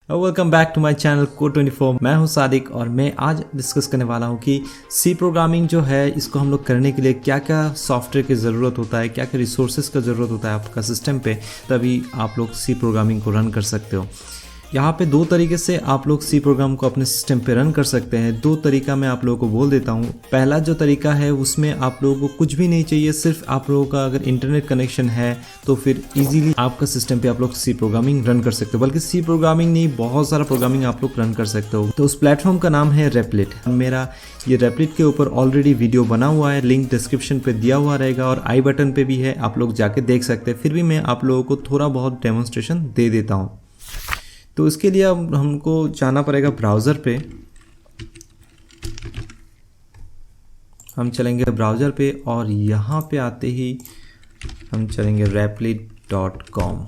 Welcome back to my channel Code24। मैं हूं सादिक और मैं आज डिस्कस करने वाला हूं कि सी प्रोग्रामिंग जो है इसको हम लोग करने के लिए क्या क्या सॉफ्टवेयर की ज़रूरत होता है, क्या क्या रिसोर्सेज का ज़रूरत होता है आपका सिस्टम पे, तभी आप लोग सी प्रोग्रामिंग को रन कर सकते हो। यहाँ पे दो तरीके से आप लोग सी प्रोग्राम को अपने सिस्टम पे रन कर सकते हैं। दो तरीका मैं आप लोगों को बोल देता हूँ। पहला जो तरीका है उसमें आप लोगों को कुछ भी नहीं चाहिए, सिर्फ आप लोगों का अगर इंटरनेट कनेक्शन है तो फिर इजीली आपका सिस्टम पे आप लोग सी प्रोग्रामिंग रन कर सकते हो। बल्कि सी प्रोग्रामिंग नहीं, बहुत सारा प्रोग्रामिंग आप लोग रन कर सकते हो। तो उस प्लेटफॉर्म का नाम है रेपलिट। मेरा ये रेपलिट के ऊपर ऑलरेडी वीडियो बना हुआ है, लिंक डिस्क्रिप्शन पे दिया हुआ रहेगा और आई बटन पे भी है, आप लोग जाके देख सकते हैं। फिर भी मैं आप लोगों को थोड़ा बहुत डेमोन्स्ट्रेशन दे देता हूँ। तो इसके लिए अब हमको जाना पड़ेगा ब्राउज़र पे। हम चलेंगे ब्राउज़र पे और यहाँ पे आते ही हम चलेंगे replit.com।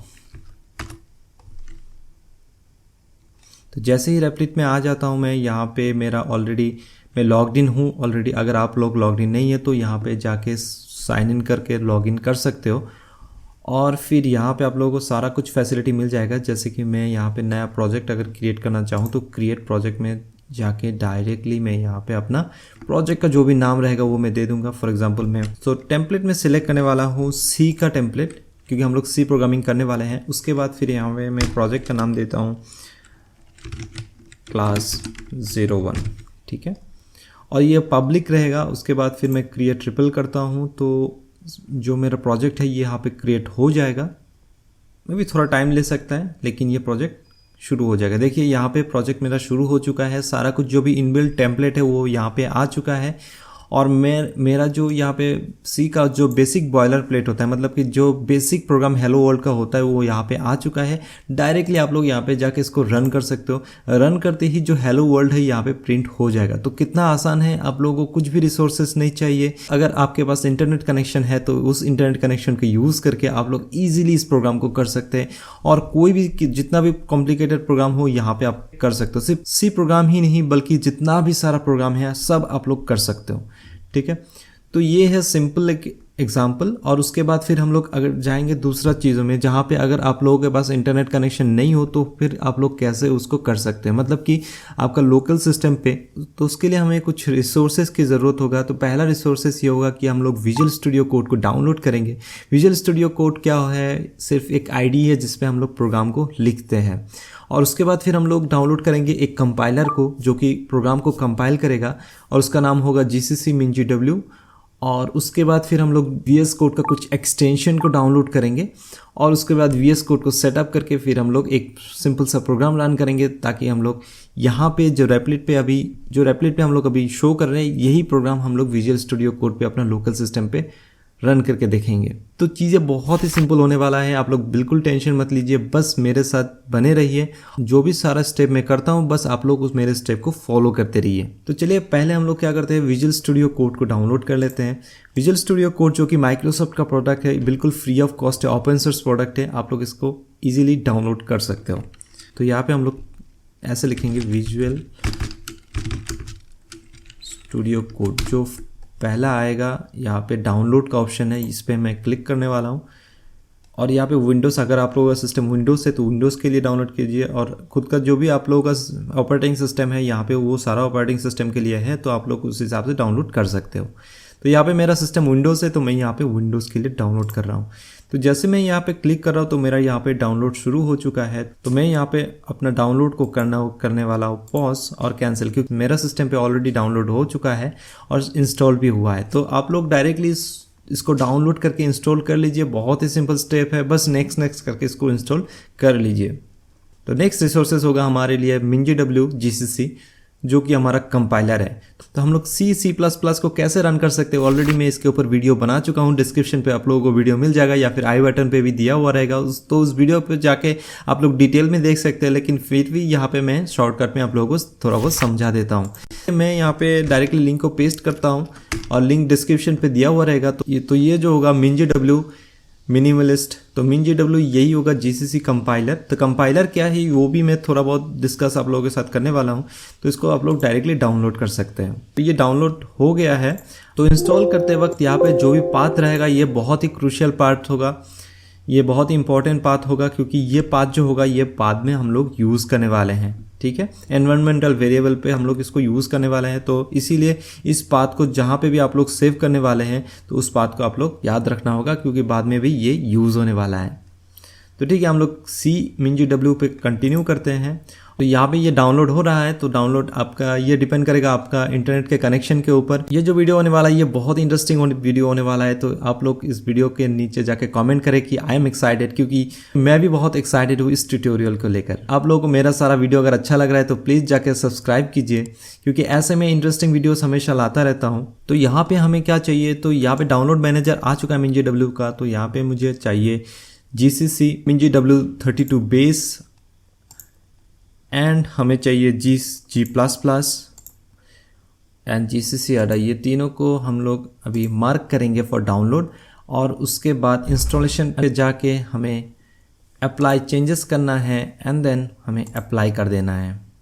तो जैसे ही रेपलिट में आ जाता हूँ मैं, यहाँ पे मेरा ऑलरेडी मैं लॉग्ड इन हूँ ऑलरेडी। अगर आप लोग लॉग्ड इन नहीं है तो यहाँ पे जाके साइन इन करके लॉग इन कर सकते हो और फिर यहाँ पे आप लोगों को सारा कुछ फैसिलिटी मिल जाएगा। जैसे कि मैं यहाँ पे नया प्रोजेक्ट अगर क्रिएट करना चाहूँ तो क्रिएट प्रोजेक्ट में जाके डायरेक्टली मैं यहाँ पे अपना प्रोजेक्ट का जो भी नाम रहेगा वो मैं दे दूंगा। फॉर एग्जांपल मैं टेम्पलेट में सिलेक्ट करने वाला हूँ सी का टेम्पलेट, क्योंकि हम लोग सी प्रोग्रामिंग करने वाले हैं। उसके बाद फिर यहाँ पे मैं प्रोजेक्ट का नाम देता हूँ क्लास 01, ठीक है, और ये पब्लिक रहेगा। उसके बाद फिर मैं क्रिएट ट्रिपल करता हूँ तो जो मेरा प्रोजेक्ट है ये यहाँ पे क्रिएट हो जाएगा। मैं भी थोड़ा टाइम ले सकता है लेकिन ये प्रोजेक्ट शुरू हो जाएगा। देखिए यहाँ पे प्रोजेक्ट मेरा शुरू हो चुका है। सारा कुछ जो भी इनबिल्ट टेम्पलेट है वो यहाँ पे आ चुका है और मेरा जो यहाँ पे सी का जो बेसिक बॉयलर प्लेट होता है, मतलब कि जो बेसिक प्रोग्राम हेलो वर्ल्ड का होता है वो यहाँ पे आ चुका है। डायरेक्टली आप लोग यहाँ पे जाके इसको रन कर सकते हो। रन करते ही जो हेलो वर्ल्ड है यहाँ पे प्रिंट हो जाएगा। तो कितना आसान है, आप लोगों को कुछ भी रिसोर्सेज नहीं चाहिए। अगर आपके पास इंटरनेट कनेक्शन है तो उस इंटरनेट कनेक्शन को यूज़ करके आप लोग ईजिली इस प्रोग्राम को कर सकते हैं और कोई भी जितना भी कॉम्प्लिकेटेड प्रोग्राम हो यहाँ पे आप कर सकते हो। सिर्फ सी प्रोग्राम ही नहीं बल्कि जितना भी सारा प्रोग्राम है सब आप लोग कर सकते हो, ठीक है। तो ये है सिंपल एक एग्जाम्पल। और उसके बाद फिर हम लोग अगर जाएंगे दूसरा चीज़ों में, जहाँ पे अगर आप लोगों के पास इंटरनेट कनेक्शन नहीं हो तो फिर आप लोग कैसे उसको कर सकते हैं, मतलब कि आपका लोकल सिस्टम पे। तो उसके लिए हमें कुछ रिसोर्सेज की ज़रूरत होगा। तो पहला रिसोर्सेज ये होगा कि हम लोग विजुअल स्टूडियो कोड को डाउनलोड करेंगे। विजुअल स्टूडियो कोड क्या है, सिर्फ एक आईडी है जिसपे हम लोग प्रोग्राम को लिखते हैं। और उसके बाद फिर हम लोग डाउनलोड करेंगे एक कंपाइलर को जो कि प्रोग्राम को कंपाइल करेगा और उसका नाम होगा GCC MinGW। और उसके बाद फिर हम लोग VS कोड का कुछ एक्सटेंशन को डाउनलोड करेंगे और उसके बाद VS कोड को सेटअप करके फिर हम लोग एक सिंपल सा प्रोग्राम रन करेंगे, ताकि हम लोग यहाँ पे जो रेपलिट पे हम लोग अभी शो कर रहे हैं यही प्रोग्राम हम लोग विजुअल स्टूडियो कोड पे अपना लोकल सिस्टम पे रन करके देखेंगे। तो चीज़ें बहुत ही सिंपल होने वाला है। आप लोग बिल्कुल टेंशन मत लीजिए, बस मेरे साथ बने रहिए। जो भी सारा स्टेप मैं करता हूँ बस आप लोग उस मेरे स्टेप को फॉलो करते रहिए। तो चलिए पहले हम लोग क्या करते हैं, विजुअल स्टूडियो कोड को डाउनलोड कर लेते हैं। विजुअल स्टूडियो कोड जो कि माइक्रोसॉफ्ट का प्रोडक्ट है, बिल्कुल फ्री ऑफ कॉस्ट है, ओपन सोर्स प्रोडक्ट है। आप लोग इसको ईजिली डाउनलोड कर सकते हो। तो यहाँ पे हम लोग ऐसे लिखेंगे विजुअल स्टूडियो कोड। जो पहला आएगा यहाँ पे डाउनलोड का ऑप्शन है, इस पर मैं क्लिक करने वाला हूँ। और यहाँ पे विंडोज़, अगर आप लोगों का सिस्टम विंडोज़ है तो विंडोज़ के लिए डाउनलोड कीजिए और खुद का जो भी आप लोगों का ऑपरेटिंग सिस्टम है यहाँ पे वो सारा ऑपरेटिंग सिस्टम के लिए है, तो आप लोग उस हिसाब से डाउनलोड कर सकते हो। तो यहाँ पे मेरा सिस्टम विंडोज़ है तो मैं यहाँ पे विंडोज़ के लिए डाउनलोड कर रहा हूँ। तो जैसे मैं यहाँ पे क्लिक कर रहा हूँ तो मेरा यहाँ पे डाउनलोड शुरू हो चुका है। तो मैं यहाँ पे अपना डाउनलोड को करने वाला हूँ पॉज और कैंसिल, क्योंकि मेरा सिस्टम पे ऑलरेडी डाउनलोड हो चुका है और इंस्टॉल भी हुआ है। तो आप लोग डायरेक्टली इसको डाउनलोड करके इंस्टॉल कर लीजिए। बहुत ही सिंपल स्टेप है, बस नेक्स्ट करके इसको इंस्टॉल कर लीजिए। तो नेक्स्ट रिसोर्सेज होगा हमारे लिए MinGW GCC, जो कि हमारा कंपाइलर है। तो हम लोग C++ को कैसे रन कर सकते हैं, ऑलरेडी मैं इसके ऊपर वीडियो बना चुका हूँ। डिस्क्रिप्शन पे आप लोगों को वीडियो मिल जाएगा या फिर आई बटन पे भी दिया हुआ रहेगा। तो उस वीडियो पे जाके आप लोग डिटेल में देख सकते हैं, लेकिन फिर भी यहाँ पे मैं शॉर्टकट में आप लोगों को थोड़ा बहुत समझा देता हूँ। मैं यहाँ पे डायरेक्टली लिंक को पेस्ट करता हूँ और लिंक डिस्क्रिप्शन पे दिया हुआ रहेगा। तो ये जो होगा MinGW मिनिमलिस्ट, तो MinGW यही होगा GCC कंपाइलर। तो कंपाइलर क्या है वो भी मैं थोड़ा बहुत डिस्कस आप लोगों के साथ करने वाला हूँ। तो इसको आप लोग डायरेक्टली डाउनलोड कर सकते हैं। तो ये डाउनलोड हो गया है। तो इंस्टॉल करते वक्त यहाँ पे जो भी पाथ रहेगा ये बहुत ही क्रूशियल पार्ट होगा। ये बहुत ही इंपॉर्टेंट पाथ होगा, क्योंकि ये पाथ जो होगा ये बाद में हम लोग यूज़ करने वाले हैं, ठीक है। एनवायरमेंटल वेरिएबल पे हम लोग इसको यूज़ करने वाले हैं, तो इसीलिए इस पाथ को जहाँ पे भी आप लोग सेव करने वाले हैं तो उस पाथ को आप लोग याद रखना होगा, क्योंकि बाद में भी ये यूज़ होने वाला है। तो ठीक है, हम लोग CminGW पे कंटिन्यू करते हैं। तो यहाँ पे ये डाउनलोड हो रहा है, तो डाउनलोड आपका ये डिपेंड करेगा आपका इंटरनेट के कनेक्शन के ऊपर। ये जो वीडियो होने वाला है ये बहुत इंटरेस्टिंग वीडियो होने वाला है, तो आप लोग इस वीडियो के नीचे जाके कमेंट करें कि आई एम एक्साइटेड, क्योंकि मैं भी बहुत एक्साइटेड हूँ इस ट्यूटोरियल को लेकर। आप लोगों को मेरा सारा वीडियो अगर अच्छा लग रहा है तो प्लीज़ जाके सब्सक्राइब कीजिए, क्योंकि ऐसे में इंटरेस्टिंग वीडियोस हमेशा लाता रहता हूँ। तो यहाँ पे हमें क्या चाहिए, तो यहाँ पे डाउनलोड मैनेजर आ चुका है MinGW का। तो यहाँ पे मुझे चाहिए GCC MinGW32 बेस एंड हमें चाहिए G++ एंड GCC ADA। ये तीनों को हम लोग अभी मार्क करेंगे फॉर डाउनलोड, और उसके बाद इंस्टॉलेशन पे जाके हमें अप्लाई चेंजेस करना है एंड देन हमें अप्लाई कर देना है।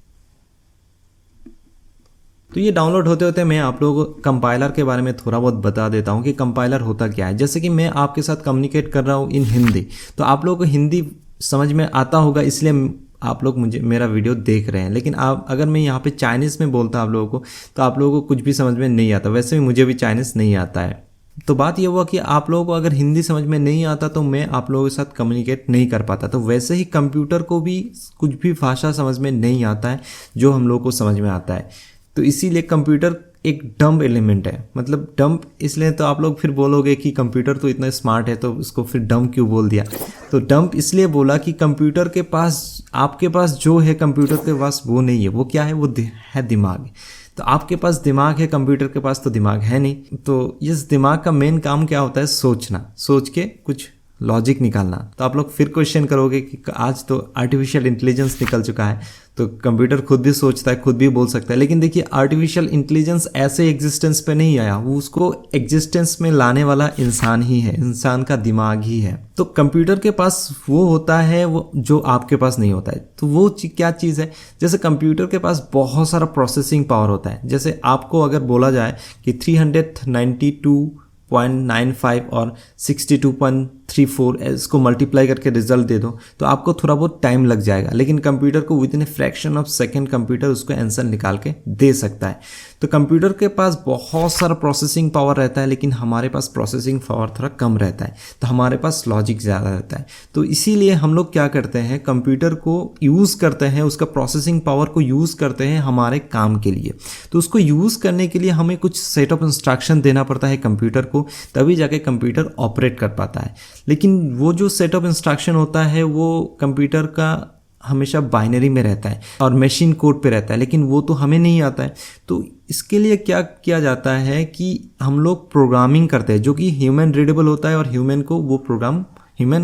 तो ये डाउनलोड होते होते मैं आप लोगों को कंपाइलर के बारे में थोड़ा बहुत बता देता हूँ कि कंपाइलर होता क्या है। जैसे कि मैं आपके साथ कम्युनिकेट कर रहा हूँ इन हिंदी, तो आप लोगों को हिंदी समझ में आता होगा, इसलिए आप लोग मुझे मेरा वीडियो देख रहे हैं। लेकिन आप अगर मैं यहाँ पे चाइनीज़ में बोलता आप लोगों को, तो आप लोगों को कुछ भी समझ में नहीं आता। वैसे भी मुझे भी चाइनीज़ नहीं आता है। तो बात ये हुआ कि आप लोगों को अगर हिंदी समझ में नहीं आता तो मैं आप लोगों के साथ कम्युनिकेट नहीं कर पाता। तो वैसे ही कंप्यूटर को भी कुछ भी भाषा समझ में नहीं आता है जो हम लोगों को समझ में आता है। तो इसीलिए कंप्यूटर एक डम्ब एलिमेंट है। मतलब डम्ब इसलिए, तो आप लोग फिर बोलोगे कि कंप्यूटर तो इतना स्मार्ट है तो उसको फिर डम्ब क्यों बोल दिया। तो डम्ब इसलिए बोला कि कंप्यूटर के पास, आपके पास जो है कंप्यूटर के पास वो नहीं है। वो क्या है, वो है दिमाग। तो आपके पास दिमाग है, कंप्यूटर के पास तो दिमाग है नहीं। तो इस दिमाग का मेन काम क्या होता है, सोचना, सोच के कुछ लॉजिक निकालना। तो आप लोग फिर क्वेश्चन करोगे कि आज तो आर्टिफिशियल इंटेलिजेंस निकल चुका है, तो कंप्यूटर खुद भी सोचता है, खुद भी बोल सकता है। लेकिन देखिए, आर्टिफिशियल इंटेलिजेंस ऐसे एग्जिस्टेंस पे नहीं आया, वो उसको एग्जिस्टेंस में लाने वाला इंसान ही है, इंसान का दिमाग ही है। तो कंप्यूटर के पास वो होता है वो जो आपके पास नहीं होता है। तो वो क्या चीज़ है, जैसे कंप्यूटर के पास बहुत सारा प्रोसेसिंग पावर होता है। जैसे आपको अगर बोला जाए कि 392.95 और 62.34 इसको मल्टीप्लाई करके रिजल्ट दे दो, तो आपको थोड़ा बहुत टाइम लग जाएगा। लेकिन कंप्यूटर को with in a fraction of second computer उसको आंसर निकाल के दे सकता है। तो कंप्यूटर के पास बहुत सारा प्रोसेसिंग पावर रहता है, लेकिन हमारे पास प्रोसेसिंग पावर थोड़ा कम रहता है। तो हमारे पास लॉजिक ज़्यादा रहता है। तो इसीलिए हम लोग क्या करते हैं, कंप्यूटर को यूज़ करते हैं, उसका प्रोसेसिंग पावर को यूज़ करते हैं हमारे काम के लिए। तो उसको यूज़ करने के लिए हमें कुछ सेट ऑफ इंस्ट्रक्शन देना पड़ता है कंप्यूटर को, तभी जाके कंप्यूटर ऑपरेट कर पाता है। लेकिन वो जो सेट ऑफ इंस्ट्रक्शन होता है वो कंप्यूटर का हमेशा बाइनरी में रहता है और मशीन कोड पे रहता है, लेकिन वो तो हमें नहीं आता है। तो इसके लिए क्या किया जाता है कि हम लोग प्रोग्रामिंग करते हैं, जो कि ह्यूमन रीडेबल होता है, और ह्यूमन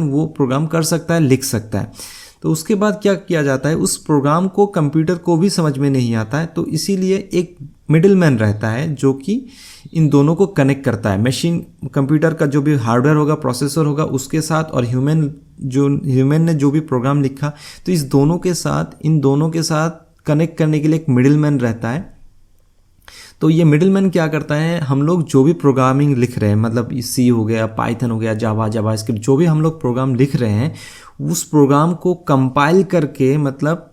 वो प्रोग्राम कर सकता है, लिख सकता है। तो उसके बाद क्या किया जाता है, उस प्रोग्राम को कंप्यूटर को भी समझ में नहीं आता है। तो इसीलिए एक मिडिलमैन रहता है जो कि इन दोनों को कनेक्ट करता है, मशीन कंप्यूटर का जो भी हार्डवेयर होगा, प्रोसेसर होगा, उसके साथ, और ह्यूमन ने जो भी प्रोग्राम लिखा, तो इन दोनों के साथ कनेक्ट करने के लिए एक मिडिलमैन रहता है। तो ये मिडिलमैन क्या करता है, हम लोग जो भी प्रोग्रामिंग लिख रहे हैं, मतलब C हो गया, पाइथन हो गया, जावास्क्रिप्ट, जो भी हम लोग प्रोग्राम लिख रहे हैं, उस प्रोग्राम को कंपाइल करके, मतलब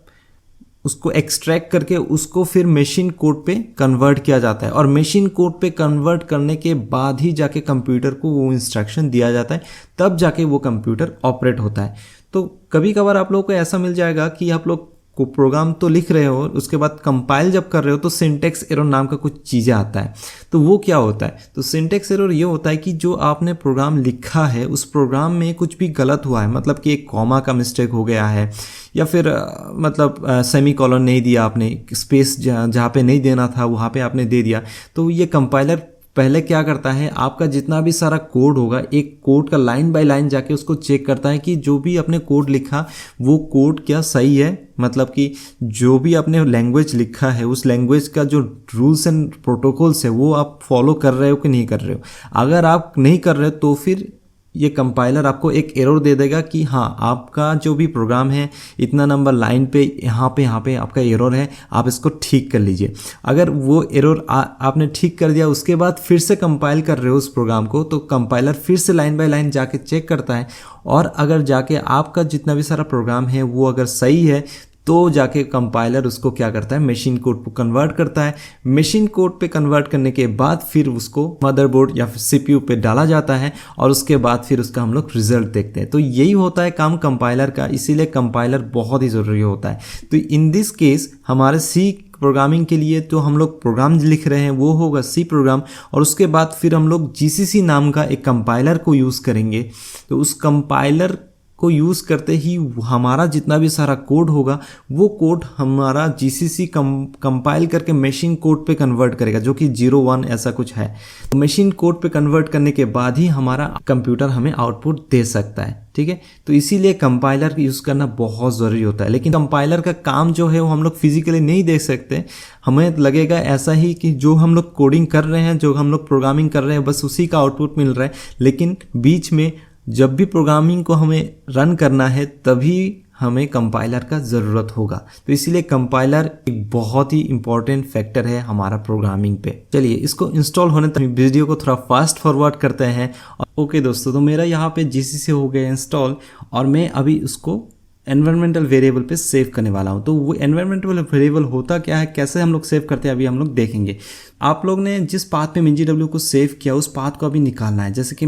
उसको एक्सट्रैक्ट करके उसको फिर मशीन कोड पे कन्वर्ट किया जाता है। और मशीन कोड पे कन्वर्ट करने के बाद ही जाके कंप्यूटर को वो इंस्ट्रक्शन दिया जाता है, तब जाके वो कंप्यूटर ऑपरेट होता है। तो कभी कभार आप लोगों को ऐसा मिल जाएगा कि आप लोग को प्रोग्राम तो लिख रहे हो, उसके बाद कंपाइल जब कर रहे हो तो सिंटेक्स एरर नाम का कुछ चीज़ें आता है। तो वो क्या होता है, तो सिंटेक्स एरर ये होता है कि जो आपने प्रोग्राम लिखा है उस प्रोग्राम में कुछ भी गलत हुआ है, मतलब कि एक कॉमा का मिस्टेक हो गया है, या फिर मतलब सेमी कॉलन नहीं दिया आपने, स्पेस जहाँ पे नहीं देना था वहाँ पे आपने दे दिया। तो ये कंपाइलर पहले क्या करता है, आपका जितना भी सारा कोड होगा, एक कोड का लाइन बाय लाइन जाके उसको चेक करता है कि जो भी आपने कोड लिखा वो कोड क्या सही है, मतलब कि जो भी आपने लैंग्वेज लिखा है उस लैंग्वेज का जो रूल्स एंड प्रोटोकॉल्स है वो आप फॉलो कर रहे हो कि नहीं कर रहे हो। अगर आप नहीं कर रहे हो तो फिर ये कंपाइलर आपको एक एरर दे देगा कि हाँ आपका जो भी प्रोग्राम है इतना नंबर लाइन पे यहाँ पे आपका एरर है, आप इसको ठीक कर लीजिए। अगर वो एरर आपने ठीक कर दिया, उसके बाद फिर से कंपाइल कर रहे हो उस प्रोग्राम को, तो कंपाइलर फिर से लाइन बाय लाइन जाके चेक करता है, और अगर जाके आपका जितना भी सारा प्रोग्राम है वो अगर सही है तो जाके कंपाइलर उसको क्या करता है, मशीन कोड पे कन्वर्ट करता है। मशीन कोड पे कन्वर्ट करने के बाद फिर उसको मदरबोर्ड या फिर सीपीयू पे डाला जाता है, और उसके बाद फिर उसका हम लोग रिजल्ट देखते हैं। तो यही होता है काम कंपाइलर का, इसीलिए कंपाइलर बहुत ही ज़रूरी होता है। तो इन दिस केस हमारे सी प्रोग्रामिंग के लिए तो हम लोग प्रोग्राम लिख रहे हैं वो होगा सी प्रोग्राम, और उसके बाद फिर हम लोग जीसीसी नाम का एक कंपाइलर को यूज़ करेंगे। तो उस कंपाइलर को यूज़ करते ही हमारा जितना भी सारा कोड होगा वो कोड हमारा जीसीसी कंपाइल करके मशीन कोड पे कन्वर्ट करेगा, जो कि 01 ऐसा कुछ है। तो मशीन कोड पे कन्वर्ट करने के बाद ही हमारा कंप्यूटर हमें आउटपुट दे सकता है, ठीक है। तो इसीलिए कंपाइलर यूज़ करना बहुत ज़रूरी होता है। लेकिन कंपाइलर का काम जो है वो हम लोग फिजिकली नहीं देख सकते, हमें लगेगा ऐसा ही कि जो हम लोग कोडिंग कर रहे हैं, जो हम लोग प्रोग्रामिंग कर रहे हैं, बस उसी का आउटपुट मिल रहा है। लेकिन बीच में जब भी प्रोग्रामिंग को हमें रन करना है तभी हमें कंपाइलर का ज़रूरत होगा। तो इसीलिए कंपाइलर एक बहुत ही इंपॉर्टेंट फैक्टर है हमारा प्रोग्रामिंग पे। चलिए इसको इंस्टॉल होने तक वीडियो को थोड़ा फास्ट फॉरवर्ड करते हैं। ओके दोस्तों, तो मेरा यहाँ पे जीसीसी हो गया इंस्टॉल, और मैं अभी उसको एनवायरमेंटल वेरिएबल पे सेव करने वाला हूँ। तो वो एनवायरमेंटल वेरिएबल होता क्या है, कैसे हम लोग सेव करते हैं, अभी हम लोग देखेंगे। आप लोग ने जिस पाथ पे MinGW को सेव किया उस पाथ को अभी निकालना है। जैसे कि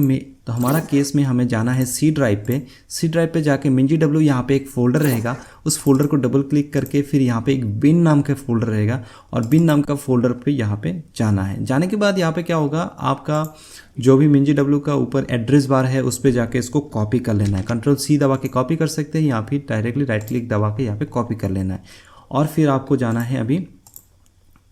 तो हमारा केस में हमें जाना है सी ड्राइव पे जाके MinGW यहाँ पे एक फ़ोल्डर रहेगा, उस फोल्डर को डबल क्लिक करके फिर यहाँ पे एक बिन नाम का फोल्डर रहेगा, और बिन नाम का फोल्डर पे यहाँ पे जाना है। जाने के बाद यहाँ पे क्या होगा, आपका जो भी MinGW का ऊपर एड्रेस बार है उस पर जाके इसको कॉपी कर लेना है। Ctrl+C दबा के कॉपी कर सकते हैं, या फिर डायरेक्टली राइट क्लिक दबा के यहाँ पे कॉपी कर लेना है। और फिर आपको जाना है अभी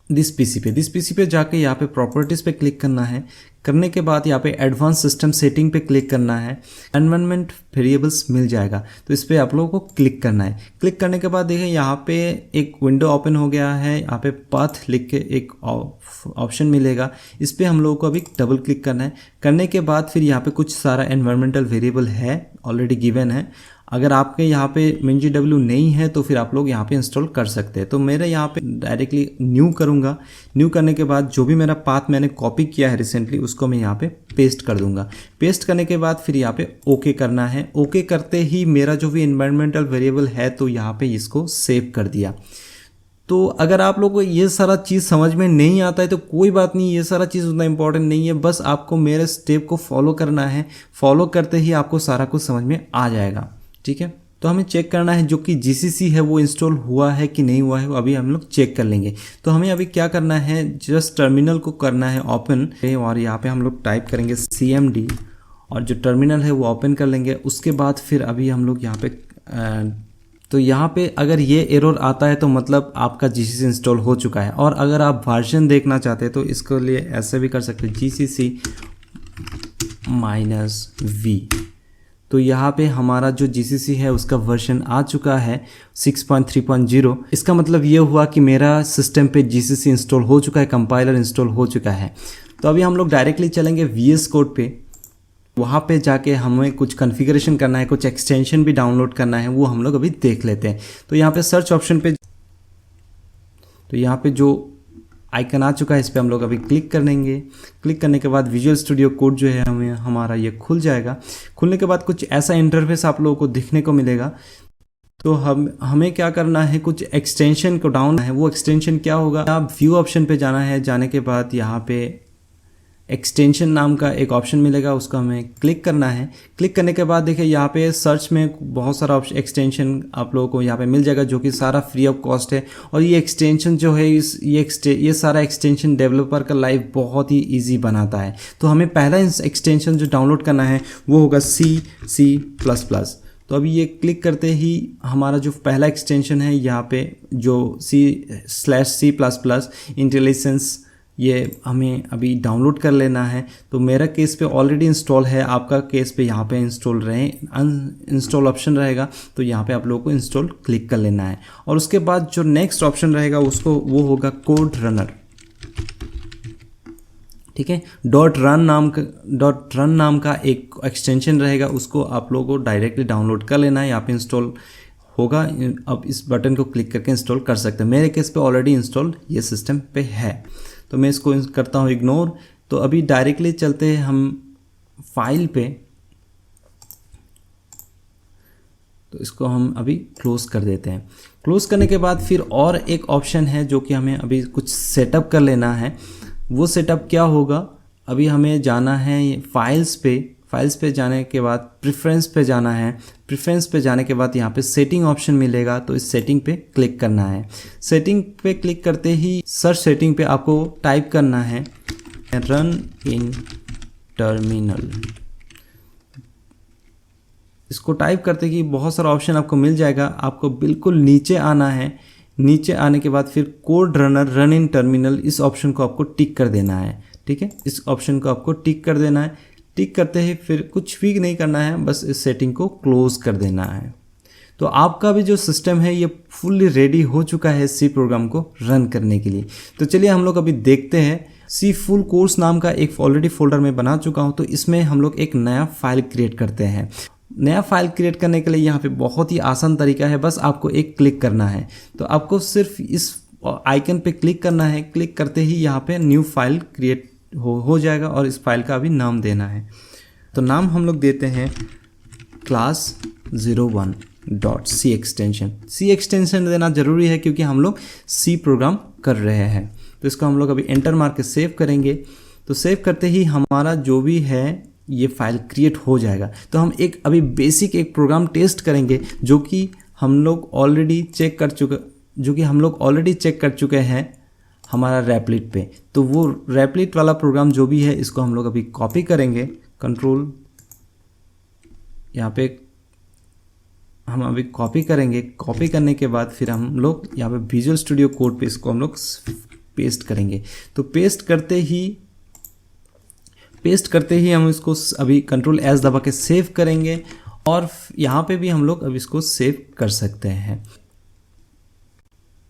दिस पीसी पे जाके यहाँ पे प्रॉपर्टीज़ पे क्लिक करना है। करने के बाद यहाँ पे एडवांस सिस्टम सेटिंग पे क्लिक करना है। एनवायरनमेंट वेरिएबल्स मिल जाएगा, तो इस पर आप लोगों को क्लिक करना है। क्लिक करने के बाद देखिए यहाँ पे एक विंडो ओपन हो गया है, यहाँ पे पाथ लिख के एक ऑप्शन मिलेगा, इस पर हम लोगों को अभी डबल क्लिक करना है। करने के बाद फिर यहाँ पे कुछ सारा एनवायरमेंटल वेरिएबल है, ऑलरेडी गिवन है। अगर आपके यहाँ पे MinGW नहीं है तो फिर आप लोग यहाँ पे इंस्टॉल कर सकते हैं। तो मेरे यहाँ पे डायरेक्टली न्यू करूँगा। न्यू करने के बाद जो भी मेरा पाथ मैंने कॉपी किया है रिसेंटली उसको मैं यहाँ पे पेस्ट कर दूंगा। पेस्ट करने के बाद फिर यहाँ पे ओके करना है। ओके करते ही मेरा जो भी एनवायरमेंटल वेरिएबल है तो यहाँ पे इसको सेव कर दिया। तो अगर आप लोगों को ये सारा चीज़ समझ में नहीं आता है तो कोई बात नहीं, ये सारा चीज़ उतना इंपॉर्टेंट नहीं है, बस आपको मेरे स्टेप को फॉलो करना है। फॉलो करते ही आपको सारा कुछ समझ में आ जाएगा, ठीक है। तो हमें चेक करना है जो कि जीसीसी है वो इंस्टॉल हुआ है कि नहीं हुआ है, वो अभी हम लोग चेक कर लेंगे। तो हमें अभी क्या करना है, जस्ट टर्मिनल को करना है ओपन, और यहाँ पे हम लोग टाइप करेंगे CMD, और जो टर्मिनल है वो ओपन कर लेंगे। उसके बाद फिर अभी हम लोग यहाँ पे तो यहाँ पे अगर ये एरर आता है तो मतलब आपका जीसीसी इंस्टॉल हो चुका है। और अगर आप वर्जन देखना चाहते हैं तो इसके लिए ऐसे भी कर सकते हैं, GCC-V। तो यहाँ पे हमारा जो GCC है उसका वर्जन आ चुका है 6.3.0। इसका मतलब ये हुआ कि मेरा सिस्टम पे GCC इंस्टॉल हो चुका है, कंपाइलर इंस्टॉल हो चुका है। तो अभी हम लोग डायरेक्टली चलेंगे VS कोड पे। वहाँ पे जाके हमें कुछ कॉन्फ़िगरेशन करना है, कुछ एक्सटेंशन भी डाउनलोड करना है, वो हम लोग अभी देख लेते हैं। तो यहाँ पे सर्च ऑप्शन पे, तो यहाँ पे जो आइकन आ चुका है इस पर हम लोग अभी क्लिक कर लेंगे। क्लिक करने के बाद विजुअल स्टूडियो कोड जो है हमारा ये खुल जाएगा। खुलने के बाद कुछ ऐसा इंटरफेस आप लोगों को दिखने को मिलेगा। तो हमें क्या करना है, कुछ एक्सटेंशन को डाउन है। वो एक्सटेंशन क्या होगा, आप व्यू ऑप्शन पे जाना है। जाने के बाद यहाँ पे एक्सटेंशन नाम का एक ऑप्शन मिलेगा, उसको हमें क्लिक करना है। क्लिक करने के बाद देखिए यहाँ पे सर्च में बहुत सारा एक्सटेंशन आप लोगों को यहाँ पे मिल जाएगा, जो कि सारा फ्री ऑफ कॉस्ट है। और ये एक्सटेंशन जो है ये सारा एक्सटेंशन डेवलपर का लाइफ बहुत ही ईजी बनाता है। तो हमें पहला एक्सटेंशन जो डाउनलोड करना है वो होगा C++। तो अभी ये क्लिक करते ही हमारा जो पहला एक्सटेंशन है यहाँ पे जो C/C++ इंटेलिजेंस, ये हमें अभी डाउनलोड कर लेना है। तो मेरा केस पे ऑलरेडी इंस्टॉल है, आपका केस पे यहाँ पे इंस्टॉल ऑप्शन रहेगा, तो यहाँ पे आप लोगों को इंस्टॉल क्लिक कर लेना है। और उसके बाद जो नेक्स्ट ऑप्शन रहेगा वो होगा कोड रनर। ठीक है। डॉट रन नाम का एक एक्सटेंशन रहेगा, उसको आप लोगों को डायरेक्टली डाउनलोड कर लेना है, यहाँ पे इंस्टॉल होगा। अब इस बटन को क्लिक करके इंस्टॉल कर सकते हैं। मेरे केस पे ऑलरेडी इंस्टॉल ये सिस्टम पे है, तो मैं इसको करता हूँ इग्नोर। तो अभी डायरेक्टली चलते हैं हम फाइल पे, तो इसको हम अभी क्लोज कर देते हैं। क्लोज करने के बाद फिर और एक ऑप्शन है जो कि हमें अभी कुछ सेटअप कर लेना है। वो सेटअप क्या होगा, अभी हमें जाना है फाइल्स पे जाने के बाद प्रेफरेंस पे जाना है। प्रेफरेंस पे जाने के बाद यहाँ पे सेटिंग ऑप्शन मिलेगा, तो इस सेटिंग पे क्लिक करना है। सेटिंग पे क्लिक करते ही सर्च सेटिंग पे आपको टाइप करना है रन इन टर्मिनल। इसको टाइप करते ही बहुत सारा ऑप्शन आपको मिल जाएगा। आपको बिल्कुल नीचे आना है, नीचे आने के बाद फिर code runner run in terminal, इस ऑप्शन को आपको टिक कर देना है। ठीक है, इस ऑप्शन को आपको टिक कर देना है। टिक करते ही फिर कुछ भी नहीं करना है, बस इस सेटिंग को क्लोज कर देना है। तो आपका भी जो सिस्टम है ये फुल्ली रेडी हो चुका है सी प्रोग्राम को रन करने के लिए। तो चलिए हम लोग अभी देखते हैं। सी फुल कोर्स नाम का एक ऑलरेडी फोल्डर में बना चुका हूँ, तो इसमें हम लोग एक नया फाइल क्रिएट करते हैं। नया फाइल क्रिएट करने के लिए यहाँ पे बहुत ही आसान तरीका है, बस आपको एक क्लिक करना है। तो आपको सिर्फ इस आइकन पे क्लिक करना है। क्लिक करते ही यहाँ पे न्यू फाइल क्रिएट हो जाएगा और इस फाइल का अभी नाम देना है। तो नाम हम लोग देते हैं class01.c एक्सटेंशन। सी एक्सटेंशन देना ज़रूरी है क्योंकि हम लोग सी प्रोग्राम कर रहे हैं। तो इसको हम लोग अभी एंटर मार के सेव करेंगे। तो सेव करते ही हमारा जो भी है ये फाइल क्रिएट हो जाएगा। तो हम एक अभी बेसिक एक प्रोग्राम टेस्ट करेंगे जो कि हम लोग ऑलरेडी चेक कर चुके हैं हमारा रैपलिट पे। तो वो रैपलिट वाला प्रोग्राम जो भी है इसको हम लोग अभी कॉपी करेंगे। कंट्रोल यहाँ पे हम अभी कॉपी करेंगे। कॉपी करने के बाद फिर हम लोग यहाँ पे विजुअल स्टूडियो कोड पे इसको हम लोग पेस्ट करेंगे। तो पेस्ट करते ही हम इसको अभी कंट्रोल एस दबा के सेव करेंगे और यहाँ पे भी हम लोग अब इसको सेव कर सकते हैं।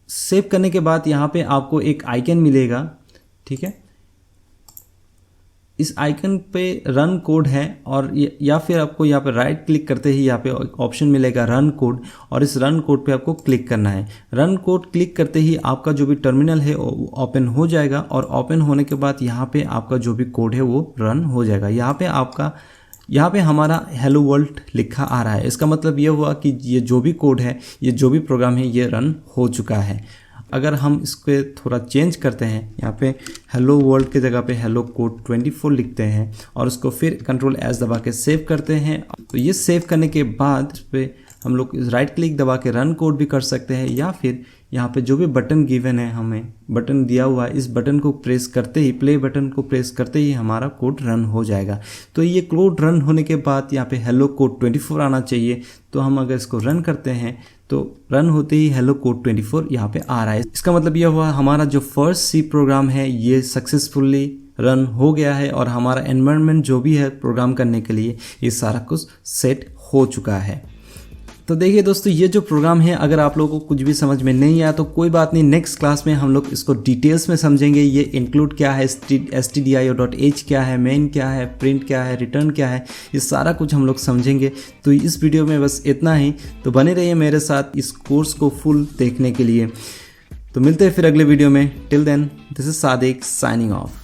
सेव करने के बाद यहाँ पे आपको एक आइकन मिलेगा, ठीक है। इस आइकन पे रन कोड है और या फिर आपको यहाँ पे राइट क्लिक करते ही यहाँ पे ऑप्शन मिलेगा रन कोड और इस रन कोड पे आपको क्लिक करना है। रन कोड क्लिक करते ही आपका जो भी टर्मिनल है वो ओपन हो जाएगा और ओपन होने के बाद यहाँ पे आपका जो भी कोड है वो रन हो जाएगा। यहाँ पे हमारा हेलो वर्ल्ड लिखा आ रहा है। इसका मतलब ये हुआ कि ये जो भी कोड है, ये जो भी प्रोग्राम है, ये रन हो चुका है। अगर हम इसको थोड़ा चेंज करते हैं, यहाँ पे हेलो वर्ल्ड के जगह पे हेलो कोड 24 लिखते हैं और उसको फिर कंट्रोल एस दबा के सेव करते हैं। तो ये सेव करने के बाद इस पर हम लोग राइट क्लिक दबा के रन कोड भी कर सकते हैं या फिर यहाँ पे जो भी बटन गिवन है, हमें बटन दिया हुआ है, इस बटन को प्रेस करते ही, प्ले बटन को प्रेस करते ही हमारा कोड रन हो जाएगा। तो ये कोड रन होने के बाद यहाँ पे हेलो कोड 24 आना चाहिए। तो हम अगर इसको रन करते हैं तो रन होते ही हेलो कोड 24 यहाँ पे आ रहा है। इसका मतलब यह हुआ हमारा जो फर्स्ट सी प्रोग्राम है ये सक्सेसफुली रन हो गया है और हमारा एनवायरनमेंट जो भी है प्रोग्राम करने के लिए ये सारा कुछ सेट हो चुका है। तो देखिए दोस्तों, ये जो प्रोग्राम है अगर आप लोगों को कुछ भी समझ में नहीं आया तो कोई बात नहीं, नेक्स्ट क्लास में हम लोग इसको डिटेल्स में समझेंगे। ये इंक्लूड क्या है, stdio.h क्या है, मेन क्या है, प्रिंट क्या है, रिटर्न क्या है, ये सारा कुछ हम लोग समझेंगे। तो इस वीडियो में बस इतना ही। तो बने रहिए मेरे साथ इस कोर्स को फुल देखने के लिए। तो मिलते हैं फिर अगले वीडियो में। Till then, this is Sadiq signing of.